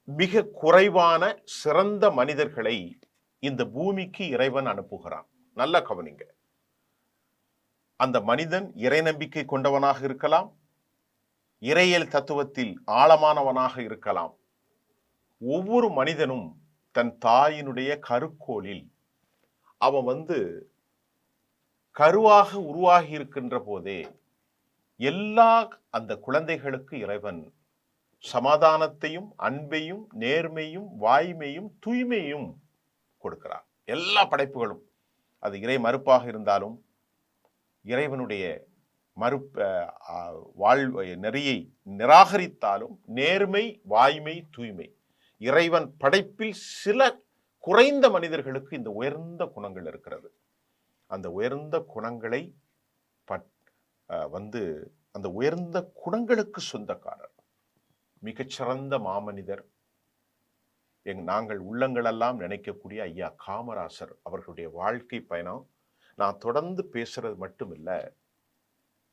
மிக குறைவான சிறந்த மனிதர்களை இந்த பூமிக்கு இறைவன் அனுப்புகிறான். நல்ல கவனிங்க. அந்த மனிதன் இறை நம்பிக்கை கொண்டவனாக இருக்கலாம், இறையியல் தத்துவத்தில் ஆழமானவனாக இருக்கலாம். ஒவ்வொரு மனிதனும் தன் தாயினுடைய கருக்கோளில் அவன் கருவாக உருவாகி இருக்கின்ற போதே எல்லா அந்த குழந்தைகளுக்கு இறைவன் சமாதானத்தையும் அன்பையும் நேர்மையும் வாய்மையும் தூய்மையும் கொடுக்கிறார். எல்லா படைப்புகளும் அது இறை மறுப்பாக இருந்தாலும் இறைவனுடைய நெறியை நிராகரித்தாலும் நேர்மை வாய்மை தூய்மை இறைவன் படைப்பில் சில குறைந்த மனிதர்களுக்கு இந்த உயர்ந்த குணங்கள் இருக்கிறது. அந்த உயர்ந்த குணங்களை அந்த உயர்ந்த குணங்களுக்கு சொந்தக்காரர் மிகச்சிறந்த மாமனிதர் நாங்கள் உள்ளங்களெல்லாம் நினைக்கக்கூடிய ஐயா காமராசர் அவர்களுடைய வாழ்க்கை பயணம் நான் தொடர்ந்து பேசுறது மட்டும் இல்லை,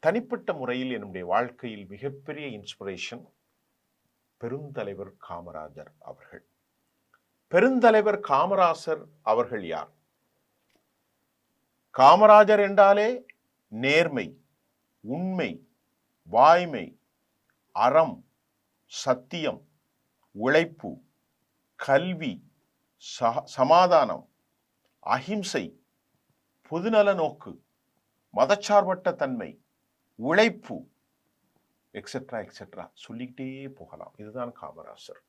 தனிப்பட்ட முறையில் என்னுடைய வாழ்க்கையில் மிகப்பெரிய இன்ஸ்பிரேஷன் பெருந்தலைவர் காமராஜர் அவர்கள். பெருந்தலைவர் காமராசர் அவர்கள் யார்? காமராஜர் என்றாலே நேர்மை, உண்மை, வாய்மை, அறம், சத்தியம், உழைப்பு, கல்வி, சமாதானம், அஹிம்சை, பொதுநல நோக்கு, மதச்சார்பற்ற தன்மை, உழைப்பு, எக்ஸெட்ரா எக்ஸெட்ரா சொல்லிக்கிட்டே போகலாம். இதுதான் காமராசர்.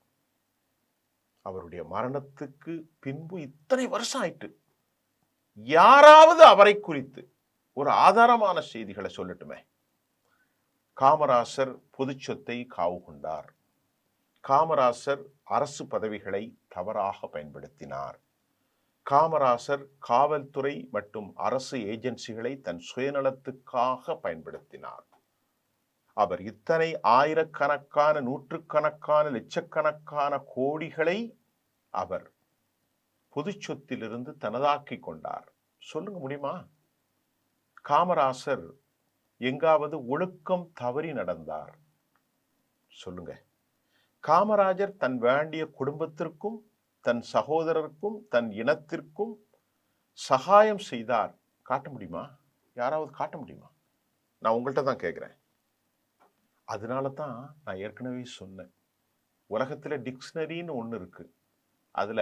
அவருடைய மரணத்துக்கு பின்பு இத்தனை வருஷம் ஆயிட்டு யாராவது அவரை குறித்து ஒரு ஆதாரமான செய்திகளை சொல்லட்டுமே. காமராசர் பொது சொத்தை காவு கொண்டார். காமராசர் அரசு பதவிகளை தவறாக பயன்படுத்தினார். காமராசர் காவல்துறை மற்றும் அரசு ஏஜென்சிகளை தன் சுயநலத்துக்காக பயன்படுத்தினார். அவர் இத்தனை ஆயிரக்கணக்கான நூற்றுக்கணக்கான லட்சக்கணக்கான கோடிகளை அவர் பொது சொத்திலிருந்து தனதாக்கி கொண்டார். சொல்லுங்க முடியுமா? காமராசர் எங்காவது ஒழுக்கம் தவறி நடந்தார்? சொல்லுங்க. காமராஜர் தன் வேண்டிய குடும்பத்திற்கும் தன் சகோதரருக்கும் தன் இனத்திற்கும் சகாயம் செய்தார். காட்ட முடியுமா? யாராவது காட்ட முடியுமா? நான் உங்கள்கிட்ட தான் கேட்கிறேன். அதனால தான் நான் ஏற்கனவே சொன்னேன், உலகத்துல டிக்ஷனரின்னு ஒண்ணு இருக்கு, அதுல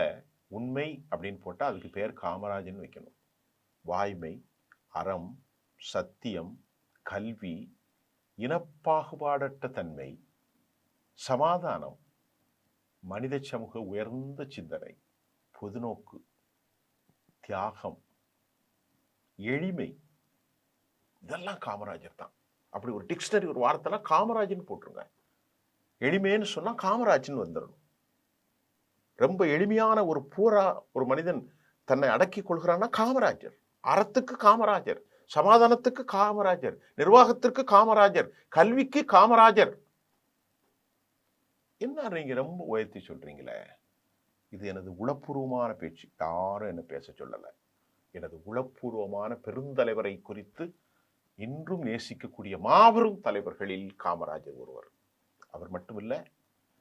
உண்மை அப்படின்னு போட்டா அதுக்கு பேர் காமராஜன் வைக்கணும். வாய்மை, அறம், சத்தியம், கல்வி, இனப்பாகுபாடற்ற தன்மை, சமாதானம், மனித சமூக உயர்ந்த சிந்தனை, பொதுநோக்கு, தியாகம், எளிமை, இதெல்லாம் காமராஜர் தான். அப்படி ஒரு டிக்ஷனரி ஒரு வார்த்தைலாம் காமராஜன் போட்டுருங்க. எளிமைன்னு சொன்னா காமராஜன் வந்துடணும். ரொம்ப எளிமையான ஒரு மனிதன் தன்னை அடக்கி கொள்கிறான்னா காமராஜர். அறத்துக்கு காமராஜர், சமாதானத்துக்கு காமராஜர், நிர்வாகத்திற்கு காமராஜர், கல்விக்கு காமராஜர். என்ன நீங்க ரொம்ப உயர்த்தி சொல்றீங்களே? இது எனது உளப்பூர்வமான பேச்சு, யாரும் என்ன பேச சொல்லல. எனது உளப்பூர்வமான பெருந்தலைவரை குறித்து இன்றும் நேசிக்கக்கூடிய மாபெரும் தலைவர்களில் காமராஜர் ஒருவர். அவர் மட்டுமில்ல,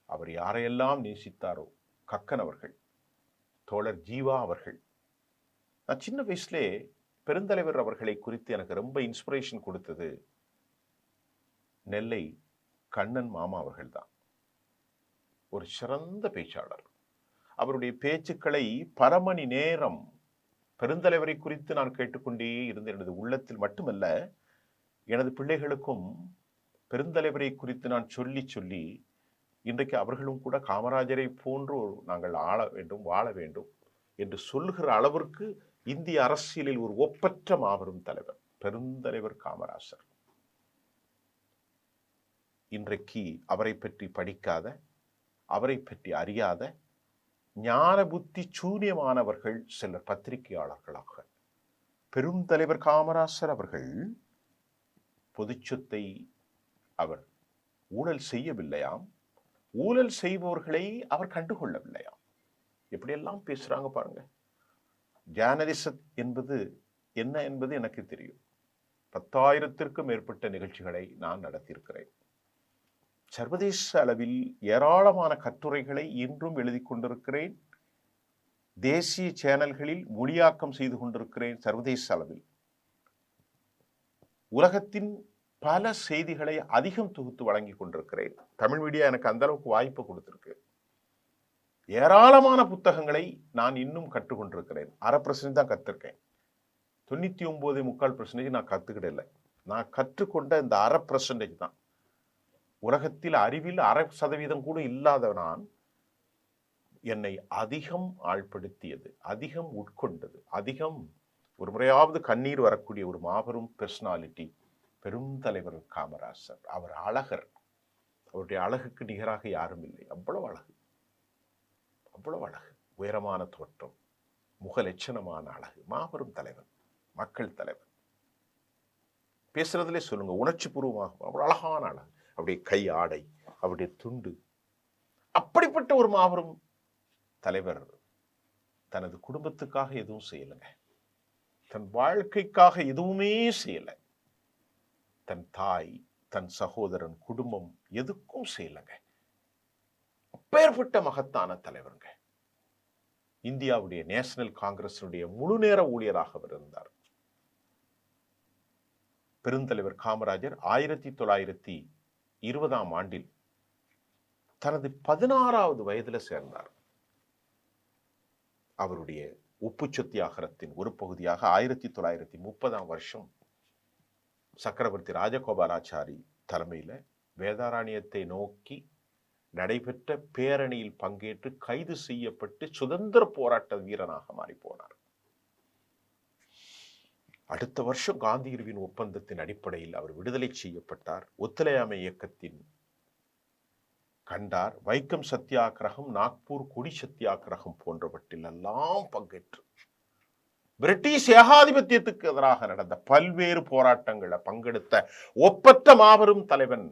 அவர் யாரையெல்லாம் நேசித்தாரோ, கக்கன் அவர்கள், தோழர் ஜீவா அவர்கள். நான் சின்ன வயசுலே பெருந்தலைவர் அவர்களை குறித்து எனக்கு ரொம்ப இன்ஸ்பிரேஷன் கொடுத்தது நெல்லை கண்ணன் மாமா அவர்கள் தான். ஒரு சிறந்த பேச்சாளர். அவருடைய பேச்சுக்களை பரமணி நேரம் பெருந்தலைவரை குறித்து நான் கேட்டுக்கொண்டே இருந்த எனது உள்ளத்தில் மட்டுமல்ல, எனது பிள்ளைகளுக்கும் பெருந்தலைவரை குறித்து நான் சொல்லி சொல்லி இன்றைக்கு அவர்களும் கூட காமராஜரை போன்று நாங்கள் ஆள வேண்டும், வாழ வேண்டும் என்று சொல்லுகிற அளவிற்கு இந்திய அரசியலில் ஒரு ஒப்பற்ற மாபெரும் தலைவர் பெருந்தலைவர் காமராசர். இன்றைக்கு அவரை பற்றி படிக்காத, அவரை பற்றி அறியாத ஞான புத்தி சூன்யமானவர்கள் சிலர் பத்திரிகையாளர்களாக. பெருந்தலைவர் காமராசர் அவர்கள் பொதுச்சொத்தை அவர் ஊழல் செய்யவில்லையாம், ஊழல் செய்பவர்களை அவர் கண்டுகொள்ளவில்லையாம். எப்படியெல்லாம் பேசுறாங்க பாருங்க. ஜேர்னலிசம் என்பது என்ன என்பது எனக்கு தெரியும். 10,000க்கும் மேற்பட்ட நிகழ்ச்சிகளை நான் நடத்தியிருக்கிறேன். சர்வதேச அளவில் ஏராளமான கட்டுரைகளை இன்றும் எழுதி கொண்டிருக்கிறேன். தேசிய சேனல்களில் மொழியாக்கம் செய்து கொண்டிருக்கிறேன். சர்வதேச அளவில் உலகத்தின் பல செய்திகளை அதிகம் தொகுத்து வழங்கி கொண்டிருக்கிறேன். தமிழ் மீடியா எனக்கு அந்த அளவுக்கு வாய்ப்பு கொடுத்திருக்கு. ஏராளமான புத்தகங்களை நான் இன்னும் கற்றுக்கொண்டிருக்கிறேன். 1/2% தான் கத்திருக்கேன். 99.4% நான் கத்துக்கிடல. நான் கற்றுக்கொண்ட இந்த 1/2% தான். உலகத்தில் அறிவில் 1/2% கூட இல்லாத நான் என்னை அதிகம் ஆழ்படுத்தியது, அதிகம் உட்கொண்டது, அதிகம் ஒரு முறையாவது கண்ணீர் வரக்கூடிய ஒரு மாபெரும் பெர்சனாலிட்டி பெருந்தலைவர் காமராசர். அவர் அழகர். அவருடைய அழகுக்கு நிகராக யாரும் இல்லை. அவ்வளவு அழகு, அவ்வளவு அழகு. உயரமான தோற்றம், முக லட்சணமான அழகு. மாபெரும் தலைவன், மக்கள் தலைவன். பேசுறதுலே சொல்லுங்க, உணர்ச்சி பூர்வமாக அவ்வளவு அழகான அழகு. அவருடைய கை ஆடை, அவருடைய துண்டு. அப்படிப்பட்ட ஒரு மாபெரும் தலைவர் தனது குடும்பத்துக்காக எதுவும் செய்யலைங்க. தன் வாழ்க்கைக்காக எதுவுமே செய்யல. தன் தாய், தன் சகோதரன், குடும்பம் எதுக்கும் செய்யலைங்க. அப்பேற்பட்ட மகத்தான தலைவருங்க. இந்தியாவுடைய நேஷனல் காங்கிரஸுடைய முழு நேர ஊழியராக அவர் இருந்தார். பெருந்தலைவர் காமராஜர் 1920ஆம் ஆண்டில் தனது 16வது வயதுல சேர்ந்தார். அவருடைய உப்பு சத்தியாகிரகத்தின் ஒரு பகுதியாக 1930ஆம் வருஷம் சக்கரவர்த்தி ராஜகோபாலாச்சாரி தலைமையில வேதாரண்யத்தை நோக்கி நடைபெற்ற பேரணியில் பங்கேற்று கைது செய்யப்பட்டு சுதந்திர போராட்ட வீரனாக மாறி போனார். அடுத்த வருஷம் காந்தியடிகளின் ஒப்பந்தத்தின் அடிப்படையில் அவர் விடுதலை செய்யப்பட்டார். ஒத்துழையாமை இயக்கத்தின் கண்டார். வைக்கம் சத்தியாகிரகம், நாக்பூர் கொடி சத்தியாகிரகம் போன்றவற்றில் எல்லாம் பங்கேற்று பிரிட்டிஷ் ஏகாதிபத்தியத்துக்கு எதிராக நடந்த பல்வேறு போராட்டங்களை பங்கெடுத்த ஒப்பற்ற மாபெரும் தலைவன்.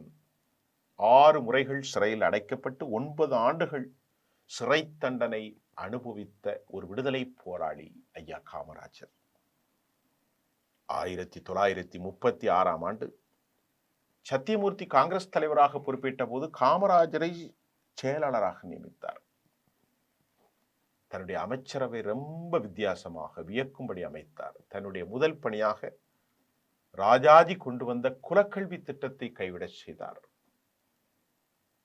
6 முறைகள் சிறையில் அடைக்கப்பட்டு 9 ஆண்டுகள் சிறை தண்டனை அனுபவித்த ஒரு விடுதலை போராளி ஐயா காமராஜர். 1936ஆம் ஆண்டு சத்தியமூர்த்தி காங்கிரஸ் தலைவராக பொறுப்பேற்ற போது காமராஜரை செயலாளராக நியமித்தார். தன்னுடைய அமைச்சரவை ரொம்ப வித்தியாசமாக வியக்கும்படி அமைத்தார். தன்னுடைய முதல் பணியாக ராஜாஜி கொண்டு வந்த குலக்கல்வி திட்டத்தை கைவிட செய்தார்.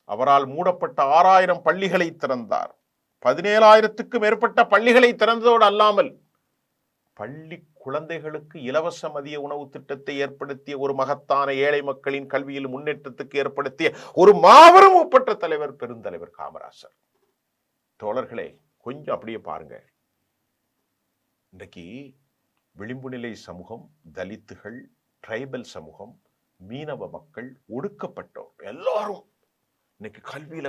அவரால் மூடப்பட்ட 6000 பள்ளிகளை திறந்தார். 17,000க்கும் மேற்பட்ட பள்ளிகளை திறந்ததோடு அல்லாமல் பள்ளி குழந்தைகளுக்கு இலவச மதிய உணவு திட்டத்தை ஏற்படுத்திய ஒரு மகத்தான ஏழை மக்களின் கல்வியில் முன்னேற்றத்துக்கு ஏற்படுத்திய ஒரு மாபெரும் ஒப்பற்ற தலைவர் பெருந்தலைவர் காமராசர். தோழர்களே, கொஞ்சம் அப்படியே பாருங்க. இன்றைக்கு விளிம்பு நிலை சமூகம், தலித்துகள், டிரைபல் சமூகம், மீனவ மக்கள், ஒடுக்கப்பட்டோர் எல்லாரும் இன்னைக்கு கல்வியில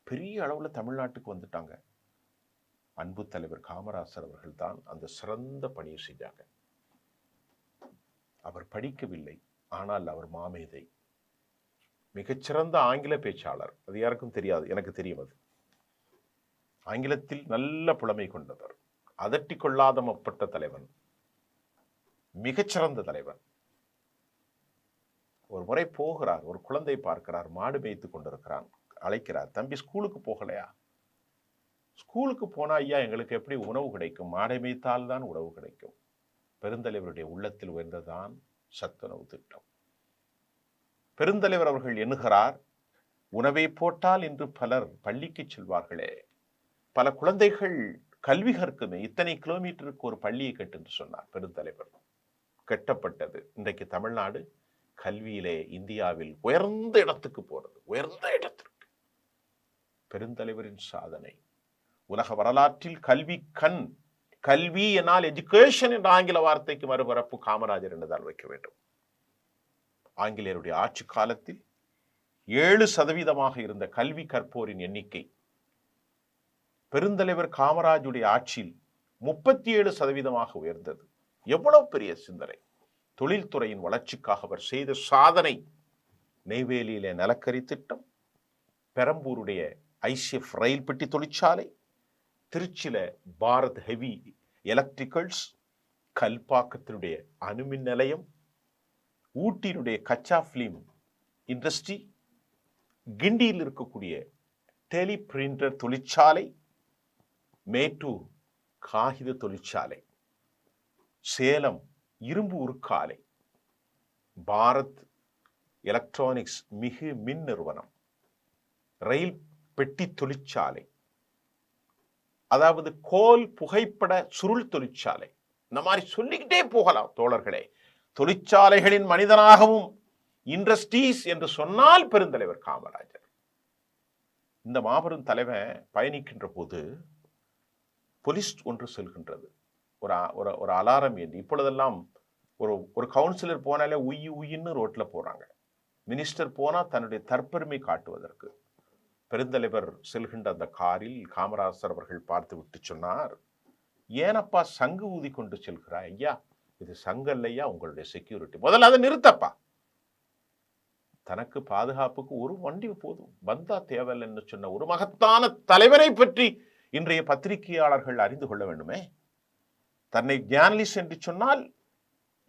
பெரிய அளவுல தமிழ்நாட்டுக்கு வந்துட்டாங்க. அன்பு தலைவர் காமராசர் அவர்கள் தான் அந்த சிறந்த பணியை செஞ்சாங்க. அவர் படிக்கவில்லை, ஆனால் அவர் மாமேதை, மிகச்சிறந்த ஆங்கில பேச்சாளர். அது யாருக்கும் தெரியாது, எனக்கு தெரியும். அது ஆங்கிலத்தில் நல்ல புலமை கொண்டவர், அதட்டி கொள்ளாத மப்பட்ட தலைவன், மிகச்சிறந்த தலைவன். ஒரு முறை போகிறார், ஒரு குழந்தை பார்க்கிறார், மாடு மேய்த்து கொண்டிருக்கிறான். அழைக்கிறார், தம்பி ஸ்கூலுக்கு போகலையா? ஸ்கூலுக்கு போனா ஐயா எங்களுக்கு எப்படி உணவு கிடைக்கும்? மாடை மேய்த்தால் தான் உணவு கிடைக்கும். பெருந்தலைவருடைய உள்ளத்தில் உயர்ந்ததான் சத்துணவு திட்டம். பெருந்தலைவர் அவர்கள் எண்ணுகிறார், உணவை போட்டால் இன்று பலர் பள்ளிக்கு செல்வார்களே, பல குழந்தைகள் கல்வி கற்குமே, இத்தனை கிலோமீட்டருக்கு ஒரு பள்ளியை கட்டு என்று சொன்னார் பெருந்தலைவர். கட்டப்பட்டது. இன்றைக்கு தமிழ்நாடு கல்வியிலே இந்தியாவில் உயர்ந்த இடத்துக்கு போறது, உயர்ந்த இடத்திற்கு. பெருந்தலைவரின் சாதனை உலக வரலாற்றில் கல்வி கண். கல்வி என்னால் எஜுகேஷன் என்ற ஆங்கில வார்த்தைக்கு மறுபரப்பு காமராஜர் என்றுதான் வைக்க வேண்டும். ஆங்கிலேயருடைய ஆட்சி காலத்தில் 7% இருந்த கல்வி கற்போரின் எண்ணிக்கை பெருந்தலைவர் காமராஜுடைய ஆட்சியில் 37% உயர்ந்தது. எவ்வளவு பெரிய சிந்தனை! தொழில்துறையின் வளர்ச்சிக்காக அவர் செய்த சாதனை. நெய்வேலியிலே நிலக்கரி திட்டம், பெரம்பூருடைய ஐசிஎஃப் ரயில் பெட்டி தொழிற்சாலை, திருச்சியில பாரத் ஹெவி எலக்ட்ரிக்கல்ஸ், கல்பாக்கத்தினுடைய அணுமின் நிலையம், ஊட்டியினுடைய கச்சா பிலிம் இண்டஸ்ட்ரி, கிண்டியில் இருக்கக்கூடிய டெலி பிரிண்டர் தொழிற்சாலை, மேட்டூர் காகித தொழிற்சாலை, சேலம் இரும்பு உருக்காலை, பாரத் எலக்ட்ரானிக்ஸ் மிகு மின் நிறுவனம், ரயில் பெட்டி தொழிற்சாலை, அதாவது கோல் புகைப்பட சுருள் தொழிற்சாலை, இந்த மாதிரி சொல்லிக்கிட்டே போகலாம் தோழர்களே. தொழிற்சாலைகளின் மனிதனாகவும் இண்டஸ்ட்ரீஸ் என்று சொன்னால் பெருந்தலைவர் காமராஜர். இந்த மாபெரும் தலைவன் பயணிக்கின்ற போது போலீஸ் ஒன்று செல்கின்றது, ஒரு அலாரம் ஏந்தி. இப்பொழுதெல்லாம் ஒரு கவுன்சிலர் போனாலே உயின்னு ரோட்ல போறாங்க. மினிஸ்டர் போனா தன்னுடைய தற்பெருமை காட்டுவதற்கு. பெருந்தலைவர் செல்கின்ற அந்த காரில் காமராஜர் அவர்கள் பார்த்து விட்டு சொன்னார், ஏனப்பா சங்கு ஊதி கொண்டு செல்கிறாய்? ஐயா, இது சங்கு இல்லையா, உங்களுடைய செக்யூரிட்டி. முதல்ல அதை நிறுத்தப்பா. தனக்கு பாதுகாப்புக்கு ஒரு வண்டி போதும், வந்தா தேவையில்லைன்னு சொன்ன ஒரு மகத்தான தலைவரை பற்றி இன்றைய பத்திரிகையாளர்கள் அறிந்து கொள்ள வேண்டுமே. தன்னை ஜேர்னலிஸ்ட் என்று சொன்னால்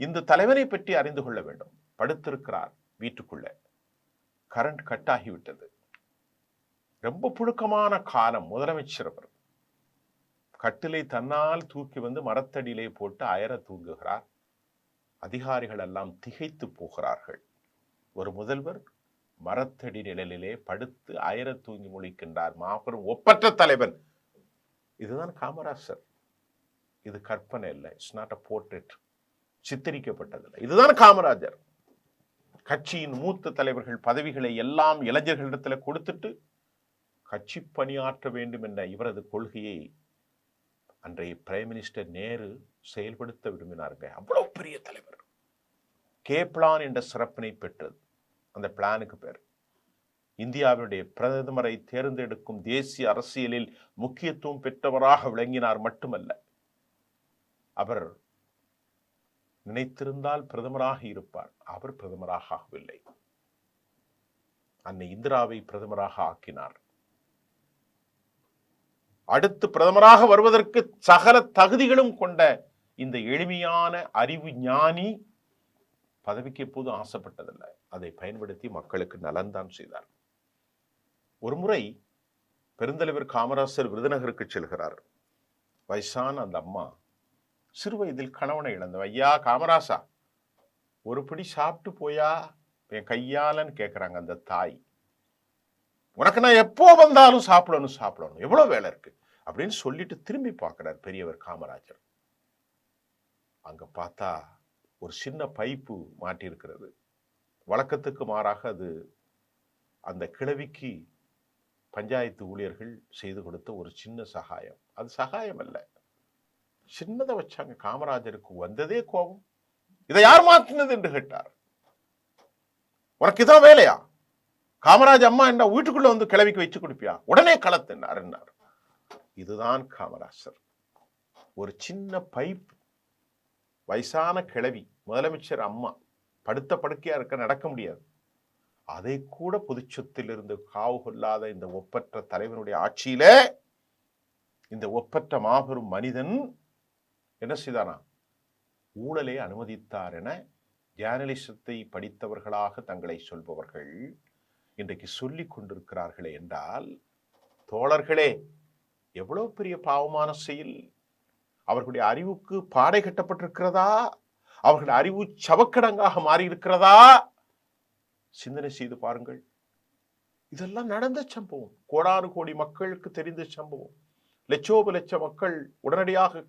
இந்த தலைவரை பற்றி அறிந்து கொள்ள வேண்டும். படுத்திருக்கிறார் வீட்டுக்குள்ள, கரண்ட் கட் ஆகிவிட்டது. ரொம்ப புழுக்கமான காலம். முதலமைச்சர் அவர் கட்டிலை தன்னால் தூக்கி வந்து மரத்தடியிலே போட்டு அயர தூங்குகிறார். அதிகாரிகள் எல்லாம் திகைத்து போகிறார்கள். ஒரு முதல்வர் மரத்தடி நிழலிலே படுத்து அயர தூங்கி முழிக்கின்றார். மாபெரும் ஒப்பற்ற தலைவன். இதுதான் காமராஜர். இது கற்பனை இல்லை. இட்ஸ் நாட் அ போர்ட்ரேட், சித்தரிக்கப்பட்டதில்லை. இதுதான் காமராஜர். கட்சியின் மூத்த தலைவர்கள் பதவிகளை எல்லாம் இளைஞர்களிடத்தில் கொடுத்துட்டு கட்சி பணியாற்ற வேண்டும் என்ற இவரது கொள்கையை அன்றைய பிரைம் மினிஸ்டர் நேரு செயல்படுத்த விரும்பினாருங்க. அவ்வளவு பெரிய தலைவர். கே பிளான் என்ற சிறப்பினை பெற்றது. அந்த பிளானுக்கு பேர் இந்தியாவுடைய பிரதமரை தேர்ந்தெடுக்கும் தேசிய அரசியலில் முக்கியத்துவம் பெற்றவராக விளங்கினார். மட்டுமல்ல, அவர் நினைத்திருந்தால் பிரதமராக இருப்பார். அவர் பிரதமராக ஆகவில்லை. அன்னை இந்திராவை பிரதமராக ஆக்கினார். அடுத்து பிரதமராக வருவதற்கு சகல தகுதிகளும் கொண்ட இந்த எளிமையான அறிவு ஞானி பதவிக்கு எப்போதும் ஆசைப்பட்டதில்லை. அதை பயன்படுத்தி மக்களுக்கு நலன்தான் செய்தார். ஒரு முறை பெருந்தலைவர் காமராஜர் விருதுநகருக்கு செல்கிறார். வயசான அந்த அம்மா சிறு வயதில் கணவனை இழந்தவ. ஐயா காமராசா, ஒரு பிடி சாப்பிட்டு போயா என் கையாலன்னு கேட்கிறாங்க அந்த தாய். உனக்கு நான் எப்போ வந்தாலும் சாப்பிடணும், எவ்வளவு வேலை இருக்கு அப்படின்னு சொல்லிட்டு திரும்பி பார்க்கிறார் பெரியவர் காமராஜர். அங்க பார்த்தா ஒரு சின்ன பைப்பு மாட்டி இருக்கிறது. வழக்கத்துக்கு மாறாக அது அந்த கிழவிக்கு பஞ்சாயத்து ஊழியர்கள் செய்து கொடுத்த ஒரு சின்ன சகாயம். அது சகாயம் அல்ல, சின்னதை வச்சாங்க. காமராஜருக்கு வந்ததே கோபம். இதை யார் மாற்றினது என்று கேட்டார். உனக்கு இதான் வேலையா? காமராஜ் அம்மா என்ன வீட்டுக்குள்ள வந்து கிளவிக்கு வச்சு கொடுப்பியா? உடனே களத்தினார். இதுதான் காமராஜர். ஒரு சின்ன பைப், வயசான கிழவி, முதலமைச்சர் அம்மா படுத்த படுக்கையா இருக்க, நடக்க முடியாது. அதை கூட பொதுச்சொத்தில் இருந்து காவு கொள்ளாத இந்த ஒப்பற்ற தலைவனுடைய ஆட்சியில இந்த ஒப்பற்ற மாபெரும் மனிதன் என்ன செய்தானா? ஊழலை அனுமதித்தார் என ஜேர்னலிசத்தை படித்தவர்களாக தங்களை சொல்பவர்கள் இன்றைக்கு சொல்லிக் கொண்டிருக்கிறார்களே என்றால், தோழர்களே, எவ்வளவு பெரிய பாவமான செயல்! அவர்களுடைய அறிவுக்கு பாடை கட்டப்பட்டிருக்கிறதா? அவர்களுடைய அறிவு சவக்கடங்காக மாறி இருக்கிறதா? சிந்தனை செய்து பாருங்கள். இதெல்லாம் நடந்த சம்பவம். கோடானு கோடி மக்களுக்கு தெரிந்த சம்பவம். லட்சோப லட்ச மக்கள் உடனடியாக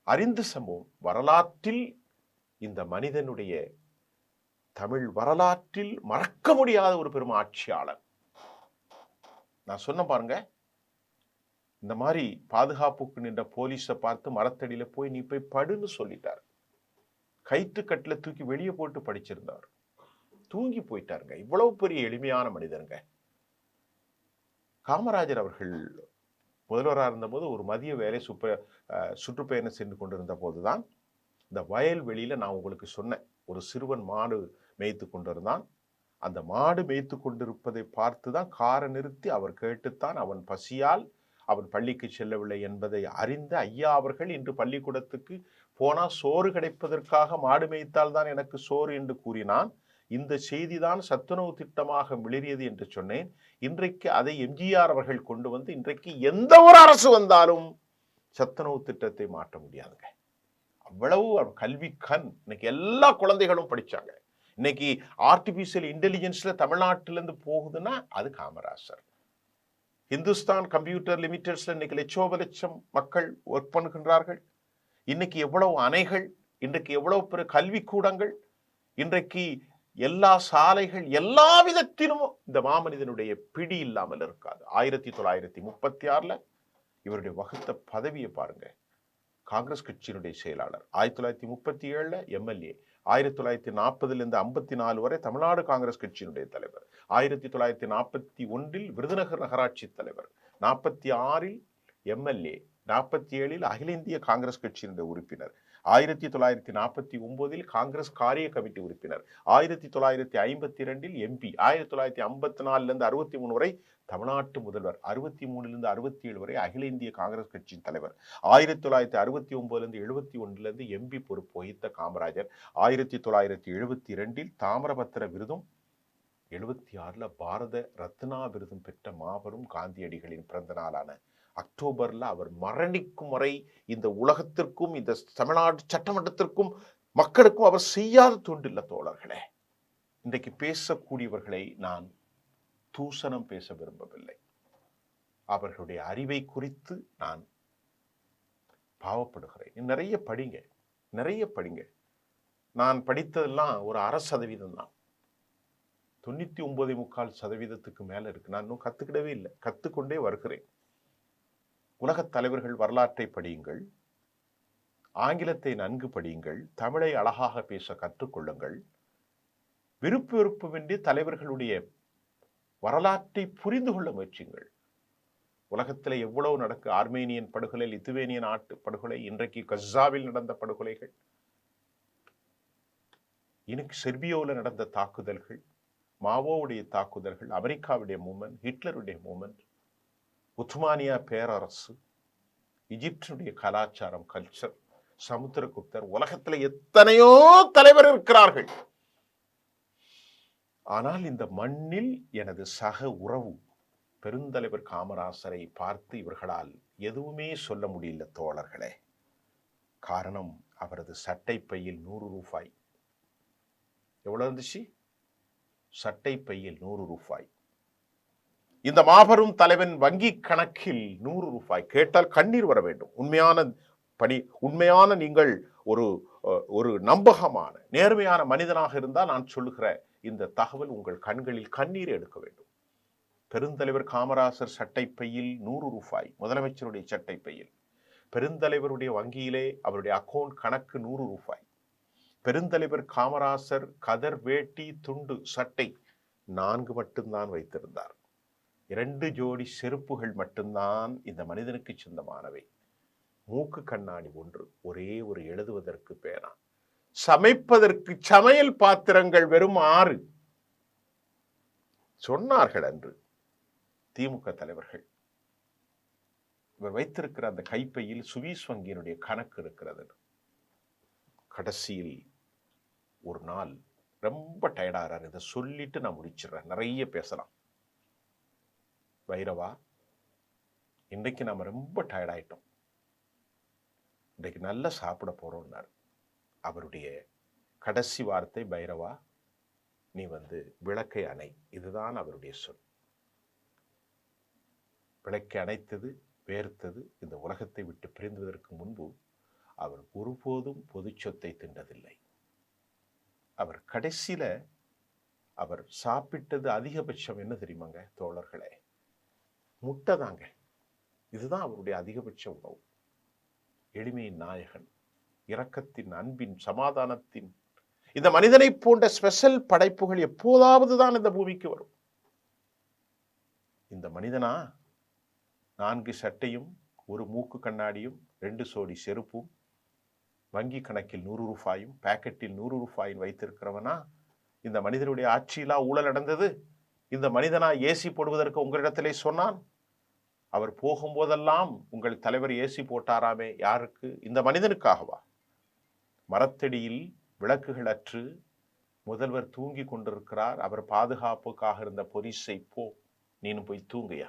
அறிந்த சம்பவம். வரலாற்றில் இந்த மனிதனுடைய, தமிழ் வரலாற்றில் மறக்க முடியாத ஒரு பெரும் ஆட்சியாளர். நான் சொன்ன பாருங்க, இந்த மாதிரி பாதுகாப்புக்கு நின்ற போலீஸை பார்த்து மரத்தடியில போய் நீ போய் படுன்னு சொல்லிட்டார். கயிற்றுக்கட்டுல தூக்கி வெளியே போட்டு படிச்சிருந்தார். தூங்கி போயிட்டாருங்க. இவ்வளவு பெரிய எளிமையான மனிதருங்க காமராஜர் அவர்கள். முதல்வராக இருந்தபோது ஒரு மதிய வேலை சுற்றுப்பயணம் சென்று கொண்டிருந்த போதுதான் இந்த வயல்வெளியில நான் உங்களுக்கு சொன்னேன், ஒரு சிறுவன் மாடு மேய்த்து கொண்டிருந்தான். அந்த மாடு மேய்த்து கொண்டிருப்பதை பார்த்துதான் காரை நிறுத்தி அவர் கேட்டுத்தான் அவன் பசியால் அவன் பள்ளிக்கு செல்லவில்லை என்பதை அறிந்த ஐயா அவர்கள் இன்று பள்ளிக்கூடத்துக்கு போனா சோறு கிடைப்பதற்காக மாடு மேய்த்தால் தான் எனக்கு சோறு என்று கூறினான். இந்த செய்திதான் சத்துணவு திட்டமாக மிளிரியது என்று சொன்னேன். இன்றைக்கு அதை எம்ஜிஆர் அவர்கள் கொண்டு வந்து இன்றைக்கு எந்த ஒரு அரசு வந்தாலும் சத்துணவு திட்டத்தை மாற்ற முடியாதுங்க. அவ்வளவு கல்வி கண். இன்னைக்கு எல்லா குழந்தைகளும் படிச்சாங்க. இன்னைக்கு ஆர்டிபிஷியல் இன்டெலிஜென்ஸ்ல தமிழ்நாட்டிலிருந்து போகுதுன்னா அது காமராசர். இந்துஸ்தான் கம்ப்யூட்டர் லிமிடெட்ஸ்ல இன்னைக்கு லட்சோப மக்கள் ஒர்க் பண்ணுகின்றார்கள். இன்னைக்கு எவ்வளவு அணைகள், இன்றைக்கு எவ்வளவு பெரிய கல்வி கூடங்கள், இன்றைக்கு எல்லா சாலைகள், எல்லா விதத்திலும் இந்த மாமனிதனுடைய பிடி இல்லாமல் இருக்காது. 1936 இவருடைய வகுத்த பதவியை பாருங்க. காங்கிரஸ் கட்சியினுடைய செயலாளர், 1937 எம்எல்ஏ, 1940 54 வரை தமிழ்நாடு காங்கிரஸ் கட்சியினுடைய தலைவர், 1941 விருதுநகர் நகராட்சி தலைவர், 46 எம்எல்ஏ, 47 அகில இந்திய காங்கிரஸ் கட்சியினுடைய உறுப்பினர், 1949 காங்கிரஸ் காரிய கமிட்டி உறுப்பினர், 1952 எம்பி, 1954 63 வரை தமிழ்நாட்டு முதல்வர், 63 67 வரை அகில இந்திய காங்கிரஸ் கட்சியின் தலைவர், 1969 71 எம்பி பொறுப்பு வகித்த காமராஜர், 1972 தாமிரபத்திர விருதும் 76 பாரத ரத்னா விருதும் பெற்ற மாபெரும் காந்தியடிகளின் பிறந்த நாளான அக்டோபர்ல அவர் மரணிக்கும் வரை இந்த உலகத்திற்கும் இந்த தமிழ்நாடு சட்டமன்றத்திற்கும் மக்களுக்கும் அவர் செய்யாத தொண்டில்ல தோழர்களே. இன்றைக்கு பேசக்கூடியவர்களை நான் தூசணம் பேச விரும்பவில்லை. அவர்களுடைய அறிவை குறித்து நான் பாவப்படுகிறேன். நிறைய படிங்க, நிறைய படிங்க. நான் படித்ததெல்லாம் ஒரு 0.5% தான். 99.4% மேல இருக்கு. நான் இன்னும் கத்துக்கிடவே இல்லை, கத்துக்கொண்டே வருகிறேன். உலகத் தலைவர்கள் வரலாற்றை படியுங்கள், ஆங்கிலத்தை நன்கு படியுங்கள், தமிழை அழகாக பேச கற்றுக்கொள்ளுங்கள். விருப்பு வெறுப்புமின்றி தலைவர்களுடைய வரலாற்றை புரிந்து கொள்ள முயற்சிங்கள். உலகத்தில் எவ்வளவு நடக்கு, ஆர்மேனியன் படுகொலை, லித்துவேனியன் நாட்டு படுகொலை, இன்றைக்கு கஸாவில் நடந்த படுகொலைகள், இன்னைக்கு செர்பியாவில் நடந்த தாக்குதல்கள், மாவோவுடைய தாக்குதல்கள், அமெரிக்காவுடைய மூமெண்ட், ஹிட்லருடைய மூமெண்ட், உத்மானியா பேரரசு, எகிப்தினுடைய கலாச்சாரம், கல்ச்சர், சமுத்திரகுப்தர், உலகத்தில் எத்தனையோ தலைவர் இருக்கிறார்கள். ஆனால் இந்த மண்ணில் எனது சக உறவு பெருந்தலைவர் காமராசரை பார்த்து இவர்களால் எதுவுமே சொல்ல முடியல தோழர்களே. காரணம், அவரது சட்டை பையில் 100 ரூபாய். எவ்வளவு இருந்துச்சு? சட்டை பையில் 100 ரூபாய். இந்த மாபெரும் தலைவன் வங்கி கணக்கில் 100 ரூபாய். கேட்டால் கண்ணீர் வர வேண்டும். உண்மையான நீங்கள் ஒரு நம்பகமான நேர்மையான மனிதனாக இருந்தால் நான் சொல்லுகிற இந்த தகவல் உங்கள் கண்களில் கண்ணீரை எடுக்க வேண்டும். பெருந்தலைவர் காமராசர் சட்டை பையில் 100 ரூபாய், முதலமைச்சருடைய சட்டை பையில். பெருந்தலைவருடைய வங்கியிலே அவருடைய அக்கௌண்ட் கணக்கு 100 ரூபாய். பெருந்தலைவர் காமராசர் கதர் வேட்டி துண்டு சட்டை 4 மட்டும்தான் வைத்திருந்தார். 2 ஜோடி செருப்புகள் மட்டும்தான் இந்த மனிதனுக்கு சொந்தமானவை. மூக்கு கண்ணாடி 1, ஒரே ஒரு எழுதுவதற்கு பேனா, சமைப்பதற்கு சமையல் பாத்திரங்கள் வெறும் 6 சொன்னார்கள் அன்று திமுக தலைவர்கள். இவர் வைத்திருக்கிற அந்த கைப்பையில் சுவிஸ் வங்கியினுடைய கணக்கு இருக்கிறது. கடைசியில் ஒரு நாள் ரொம்ப டயர்டாகிறார். இதை சொல்லிட்டு நான் முடிச்சிடுறேன், நிறைய பேசலாம். பைரவா, இன்றைக்கு நாம ரொம்ப டயர்டாயிட்டோம், இன்றைக்கு நல்லா சாப்பிட போறோம்னார். அவருடைய கடைசி வார்த்தை, பைரவா நீ விளக்கை அணை. இதுதான் அவருடைய சொல். விளக்கை அணைத்தது, வேர்த்தது. இந்த உலகத்தை விட்டு பிரிந்துவதற்கு முன்பு அவர் ஒருபோதும் பொது சொத்தை தின்றதில்லை. அவர் கடைசியில அவர் சாப்பிட்டது அதிகபட்சம் என்ன தெரியுமாங்க தோழர்களே? முட்டை தாங்க. இதுதான் அவருடைய அதிகபட்ச உணவு. எளிமையின் நாயகன், இரக்கத்தின், அன்பின், சமாதானத்தின் இந்த மனிதனை போன்ற ஸ்பெஷல் படைப்புகள் எப்போதாவது தான் இந்த பூமிக்கு வரும். இந்த மனிதனா 4 சட்டையும், ஒரு மூக்கு கண்ணாடியும், 2 சோடி செருப்பும், வங்கி கணக்கில் 100 ரூபாயும், பாக்கெட்டில் 100 ரூபாயும் வைத்திருக்கிறவனா இந்த மனிதனுடைய ஆட்சியிலா ஊழல் நடந்தது? இந்த மனிதனா ஏசி போடுவதற்கு உங்களிடத்திலே சொன்னான்? அவர் போகும்போதெல்லாம் உங்கள் தலைவர் ஏசி போட்டாராமே, யாருக்கு? இந்த மனிதனுக்காகவா? மரத்தடியில் விளக்குகள் அற்று முதல்வர் தூங்கி கொண்டிருக்கிறார். அவர் பாதுகாப்புக்காக இருந்த போலீஸை போ, நீனும் போய் தூங்குயா.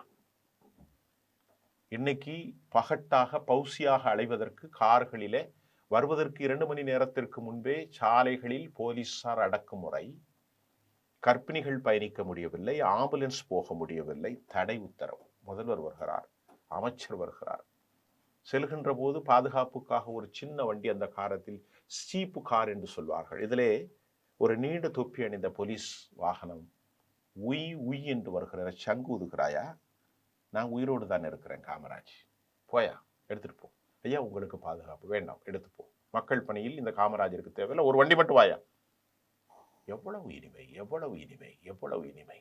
இன்னைக்கு பகட்டாக பௌசியாக அலைவதற்கு கார்களிலே வருவதற்கு 2 மணி நேரத்திற்கு முன்பே சாலைகளில் போலீசார் அடக்குமுறை. கர்ப்பிணிகள் பயணிக்க முடியவில்லை, ஆம்புலன்ஸ் போக முடியவில்லை, தடை உத்தரவு. முதல்வர் வருகிறார், அமைச்சர் வருகிறார். செல்கின்ற போது பாதுகாப்புக்காக ஒரு சின்ன வண்டி, அந்த காரத்தில் ஸ்டீப்பு கார் என்று சொல்வார்கள். இதிலே ஒரு நீண்ட தொப்பி அணிந்த போலீஸ் வாகனம் உய் உய் என்று வருகிற. சங்கு ஊதுகிறாயா? நான் உயிரோடு தான் இருக்கிறேன் காமராஜ், போயா எடுத்துட்டு போ. ஐயா உங்களுக்கு பாதுகாப்பு வேண்டாம், எடுத்து போ. மக்கள் பணியில் இந்த காமராஜருக்கு தேவையில்லை, ஒரு வண்டி மட்டும் வாயா. எவ்வளவு இனிமை, எவ்வளவு இனிமை, எவ்வளவு இனிமை.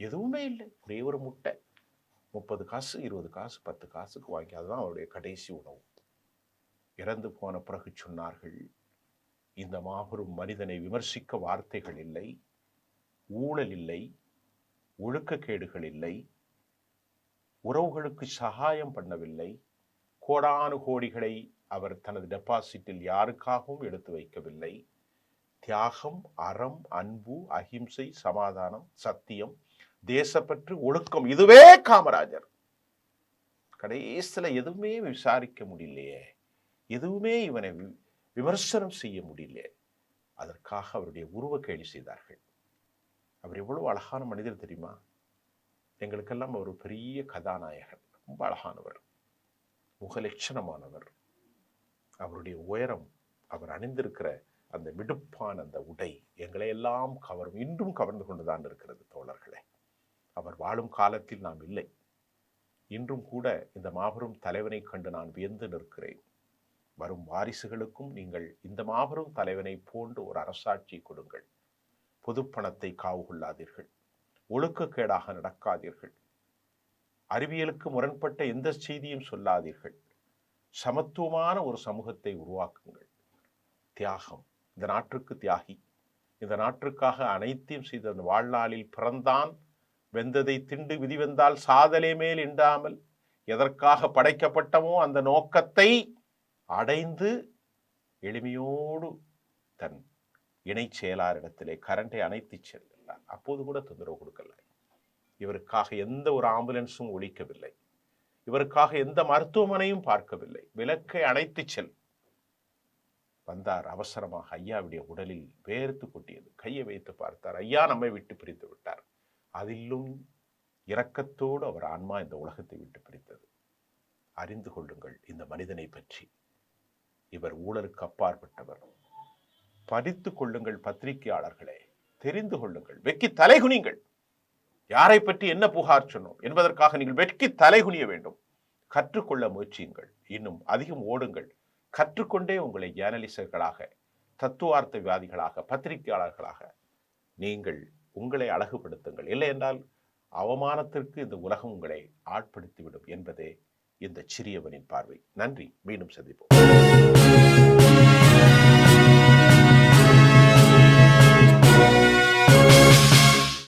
எதுவுமே இல்லை, ஒரே ஒரு முட்டை 30 காசு 20 காசு 10 காசுக்கு வாங்கி, அதுதான் அவருடைய கடைசி உணவு. இறந்து போன பிறகு சொன்னார்கள், இந்த மாபெரும் மனிதனை விமர்சிக்க வார்த்தைகள் இல்லை, ஊழல் இல்லை, ஒழுக்கக்கேடுகள் இல்லை, உறவுகளுக்கு சகாயம் பண்ணவில்லை, கோடானு கோடிகளை அவர் தனது டெபாசிட்டில் யாருக்காகவும் எடுத்து வைக்கவில்லை. தியாகம், அறம், அன்பு, அகிம்சை, சமாதானம், சத்தியம், தேசப்பற்று, ஒழுக்கம், இதுவே காமராஜர். கடைசியில் எதுவுமே விசாரிக்க முடியலையே, எதுவுமே இவனை விமர்சனம் செய்ய முடியல. அதற்காக அவருடைய உருவ கேலி செய்தார்கள். அவர் எவ்வளவு அழகான மனிதர் தெரியுமா? எங்களுக்கெல்லாம் அவர் பெரிய கதாநாயகன், ரொம்ப அழகானவர், முகலட்சணமானவர். அவருடைய உயரம், அவர் அணிந்திருக்கிற அந்த மிடுப்பான அந்த உடை எங்களை எல்லாம் கவரும், இன்றும் கவர்ந்து கொண்டுதான் இருக்கிறது தோழர்களே. அவர் வாழும் காலத்தில் நாம் இல்லை. இன்றும் கூட இந்த மாபெரும் தலைவனை கண்டு நான் வியந்து நிற்கிறேன். வரும் வாரிசுகளுக்கும் நீங்கள் இந்த மாபெரும் தலைவனை போன்று ஒரு அரசாட்சி கொடுங்கள். பொதுப்பணத்தை காவு கொள்ளாதீர்கள், ஒழுக்கக்கேடாக நடக்காதீர்கள், அறிவியலுக்கு முரண்பட்ட எந்த செய்தியும் சொல்லாதீர்கள், சமத்துவமான ஒரு சமூகத்தை உருவாக்குங்கள். தியாகம், இந்த நாட்டுக்கு தியாகி, இந்த நாட்டுக்காக அனைத்தையும் செய்த வாழ்நாளில் பிறந்தான், வெந்ததை திண்டு விதி வந்தால் சாதலை மேல் இண்டாமல், எதற்காக படைக்கப்பட்டமோ அந்த நோக்கத்தை அடைந்து எளிமையோடு தன் இணை செயலாளரிடத்திலே கரண்டை அணைத்து செல்கிறார். அப்போது கூட தொந்தரவு கொடுக்கல. இவருக்காக எந்த ஒரு ஆம்புலன்ஸும் ஒழிக்கவில்லை, இவருக்காக எந்த மருத்துவமனையும் பார்க்கவில்லை. விளக்கை அணைத்து செல் வந்தார். அவசரமாக ஐயாவுடைய உடலில் வேர்த்து கொட்டியது. கையை வைத்து பார்த்தார், ஐயா நம்மை விட்டு பிரித்து விட்டார். அதிலும் இரக்கத்தோடு அவர் ஆன்மா இந்த உலகத்தை விட்டு பிரித்தது. அறிந்து கொள்ளுங்கள் இந்த மனிதனை பற்றி. இவர் ஊழலுக்கு அப்பாற்பட்டவர். படித்துக் கொள்ளுங்கள் பத்திரிகையாளர்களே, தெரிந்து கொள்ளுங்கள், வெக்கி தலைகுனிங்கள். யாரை பற்றி என்ன புகார் சொன்னோம் என்பதற்காக நீங்கள் வெட்கி தலைகுனிய வேண்டும். கற்றுக்கொள்ள முயற்சியுங்கள், இன்னும் அதிகம் ஓடுங்கள். கற்றுக்கொண்டே உங்களை ஜேர்னலிஸ்டர்களாக, தத்துவார்த்தவாதிகளாக, பத்திரிகையாளர்களாக நீங்கள் உங்களை அழகுபடுத்துங்கள். இல்லை என்றால் அவமானத்திற்கு இந்த உலகம் உங்களை ஆட்படுத்திவிடும் என்பதே இந்த சிறியவனின் பார்வை. நன்றி, மீண்டும் சந்திப்போம்.